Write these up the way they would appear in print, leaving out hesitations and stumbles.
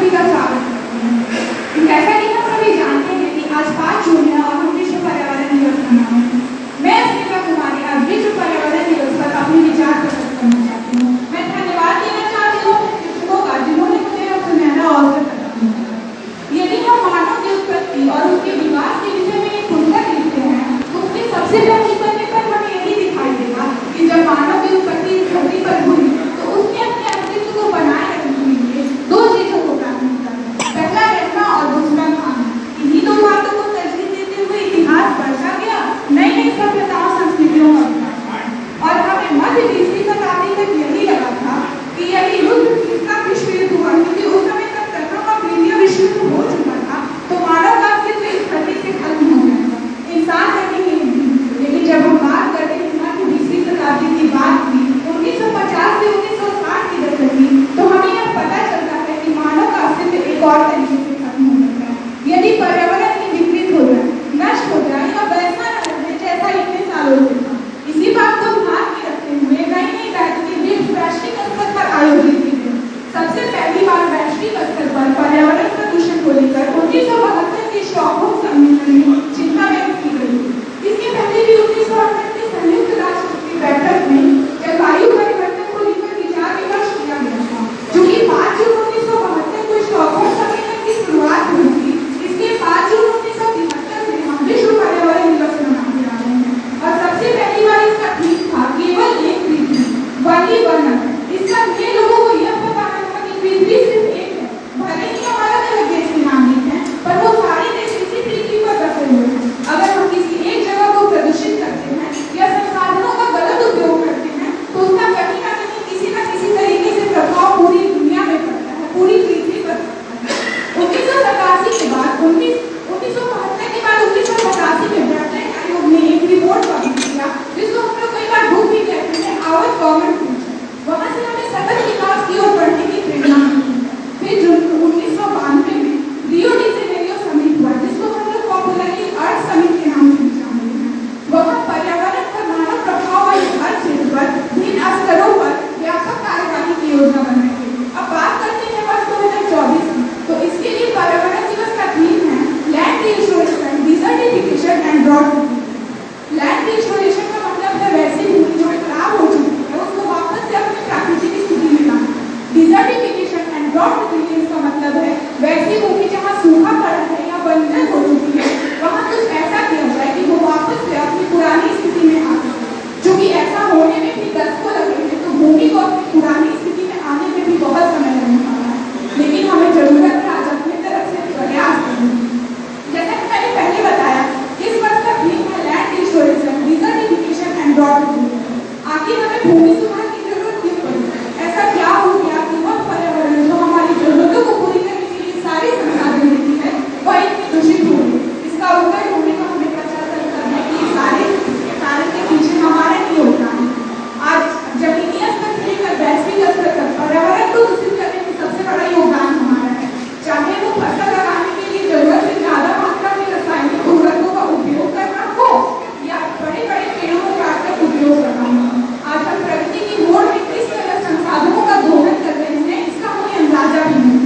सभी का स्वागत करती हूँ। जैसा कि हम सभी जानते हैं कि आज 5 जून है और हम विश्व पर्यावरण दिवस मना रहे हैं। मैं अस्मिता कुमारी आज विश्व पर्यावरण दिवस पर अपने विचार प्रकट करना चाहती हूँ। मैं धन्यवाद देना चाहती हूँ शिक्षकों का जिन्होंने मुझे यह सुनहरा अवसर प्रदान किया। यदि हम मानव की उत्पत्ति और उसके विकास के विषय में एक पुस्तक लिखते हैं तो उसके सबसे पहले पन्ने पर हमें यही दिखाई देगा कि जब मानव की उत्पत्ति इस धरती पर हुई तो उसने अपने अस्तित्व को बनाए रखने के लिए 2 चीजों को प्राथमिकता दी। पहला रहना और दूसरा खाना। इन्हीं 2 बातों को तरजीह देते हुए इतिहास बढ़ता गया, नई नई सभ्यताओं संस्कृतियों का विकास। और हमें मध्य 20वीं शताब्दी तक यही लगा था कि यदि तीसरा विश्व युद्ध हुआ, क्योंकि उस समय तक प्रथम और द्वितीय विश्व युद्ध हो चुका था, तो मानव का अस्तित्व इस धरती से खत्म हो जाएगा, इंसान रहेंगे नहीं। लेकिन जब हम बात करते हैं मध्य 20वीं शताब्दी की बात की 1950 से 1960 की दशक की, तो हमें यह पता चलता है कि मानव का अस्तित्व एक और तरीके से खत्म हो जाता है। यदि पर्यावरण की विकृत हो जाए, नष्ट हो जाए या वैसा न रहे जैसा इतने सालों से था। इसी बात को ध्यान में रखते हुए नई बैठकें वैश्विक स्तर पर आयोजित की गई। सबसे पहली बार वैश्विक स्तर पर पर्यावरण प्रदूषण को लेकर 1972 के स्टॉकहोम सम्मेलन में चिंता व्यक्त की गई। इसके पहले भी 1968 के संयुक्त राष्ट्र की बैठक में जलवायु परिवर्तन को लेकर विचार विमर्श किया गया था, जो कि 5 जून 1972 को स्टॉकहोम सम्मेलन की शुरुआत हुई थी। इसके 5 जून 1973 से हम विश्व पर्यावरण दिवस मनाते आ रहे हैं और सबसे पहली बार इसका थीम था केवल एक पृथ्वी, वही वन। इसका ये लोगों को यह बताना था कि पृथ्वी सिर्फ एक है, भले ही हमारा अलग देश के नागरिक हैं, पर वो सारे देश इसी पृथ्वी पर बसे हुए हैं। अगर हम किसी एक जगह को प्रदूषित करते हैं या संसाधनों का गलत उपयोग करते हैं तो उसका कहीं ना कहीं किसी न किसी तरीके से प्रभाव पूरी दुनिया में पड़ता है, पूरी पृथ्वी पर पड़ता है। 1987 के बाद 1972 के बाद 1985 में ब्रैकेट आयोग ने एक रिपोर्ट पब्लिश किया जिसको हम लोग कई बार भूल भी कहते हैं, आवर कॉमन फ्यूचर। वहां से हमें सतत विकास की ओर बढ़ने की प्रेरणा मिली। फिर 1992 में रियो डी जेनेरियो समिट हुआ, जिसको हम लोग पॉपुलरली अर्थ समिट के नाम से जानते हैं। वहां पर्यावरण पर मानव प्रभाव और हर क्षेत्र पर भिन्न स्तरों पर व्यापक कार्यवाही की योजना बनाई गई। अब बात करते हैं वर्ष 2024 की, तो इसके लिए पर्यावरण दिवस का थीम है land restoration, desertification and drought. Land restoration का मतलब है वैसी भूमि जो खराब हो चुकी है उसको वापस से अपनी प्राकृतिक स्थिति में लाना। डिसर्टिफिकेशन एंड ड्रॉट का मतलब है वैसी भूमि जहाँ सूखा पड़ा है या बंजर हो चुकी है, वहाँ कुछ ऐसा किया जाए कि वो वापस से अपनी पुरानी स्थिति में आ सके। क्योंकि ऐसा होने में भी 10 को लगे हैं, तो भूमि को अपनी पुरानी स्थिति में आने में भी बहुत समय लगने वाला है। लेकिन हमें जरूरत है आज अपनी तरफ से प्रयास करने की। जैसा कि मैंने पहले बताया, इस वर्ष का थीम है land restoration, desertification and drought. आखिर हमें भूमि सुधार की जरूरत क्यों पड़ी? ऐसा क्या हो गया कि वह पर्यावरण जो हमारी जरूरतों को पूरी करने के लिए सारे संसाधन देती है वह इतनी दूषित हो गई? इसका उत्तर ढूंढने का हमें पता चलता है कि सारे कारण के पीछे हमारा ही योगदान है। आज जमीनी स्तर से लेकर वैश्विक स्तर तक पर्यावरण को दूषित करने में सबसे बड़ा योगदान हमारा है। चाहे वो फसल लगाने के लिए जरूरत से ज्यादा मात्रा में रासायनिक उर्वरकों का उपयोग करना हो या बड़े बड़े पेड़ों को काटकर उपयोग करना हो। आज हम प्रगति की मोड़ में किस तरह संसाधनों का दोहन कर रहे हैं इसका हमें अंदाजा भी नहीं।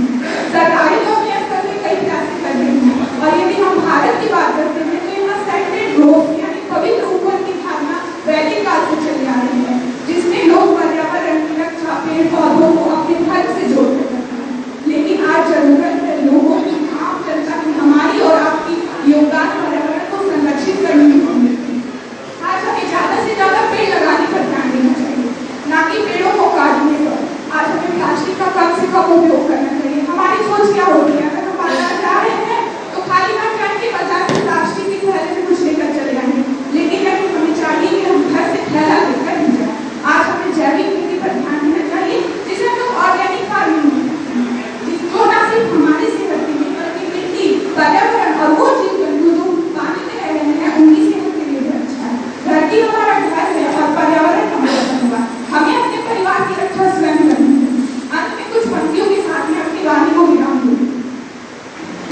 सरकारी तो अपने स्तर से कई प्रयास कर रही है, और यदि हम भारत की बात करते हैं तो यहाँ सेक्रेड ग्रोव यानी पवित्र उपवन की धारणा वैदिक काल से चली आ रही है, जिसमें लोग पर्यावरण की रक्षा पेड़ पौधों को अपने धर्म से जोड़ते करते हैं। लेकिन आज जरूरत है लोगों की, आम जनता की, हमारी और आपकी योगदान पर्यावरण को संरक्षित करने में होनी चाहिए। आज हमें ज्यादा से ज्यादा पेड़ लगाने पर ध्यान देना चाहिए, ना कि पेड़ों को काटने पर। आज हमें प्लास्टिक का कम से कम उपयोग करना चाहिए। हमारी सोच क्या होती है, अगर हम बाजार जा रहे हैं तो खाली हाथ जाएंगे, बाजार से प्लास्टिक के थैले में कुछ लेकर चले आएंगे। लेकिन नहीं, हमें चाहिए कि हम घर से थैला लेकर ही जाए। आज हमें जैविक खेती पर ध्यान देना चाहिए, जिसे हम लोग ऑर्गेनिक फार्मिंग कहते हैं, जिसको ना सिर्फ हमारी सेहत के लिए बल्कि मिट्टी, पर्यावरण और वो जीव जंतु जो पानी में रह रहे हैं उनकी सेहत के लिए भी अच्छा है। धरती हमारा घर है और पर्यावरण हमारा होगा। हमें अपने परिवार की रक्षा स्वयं करनी है। अंत में कुछ पंक्तियों के साथ में अपनी वाणी को विराम दूंगी।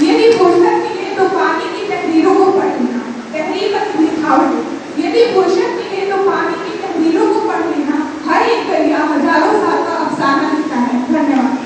यदि फुर्सत मिले तो पानी की तहरीरों को पढ़ लेना, तहरीर पर लिखावट। यदि फुर्सत मिले तो पानी की तहरीरों को पढ़ लेना, हर एक दरिया हजारों साल का अफसाना लिखता है। धन्यवाद।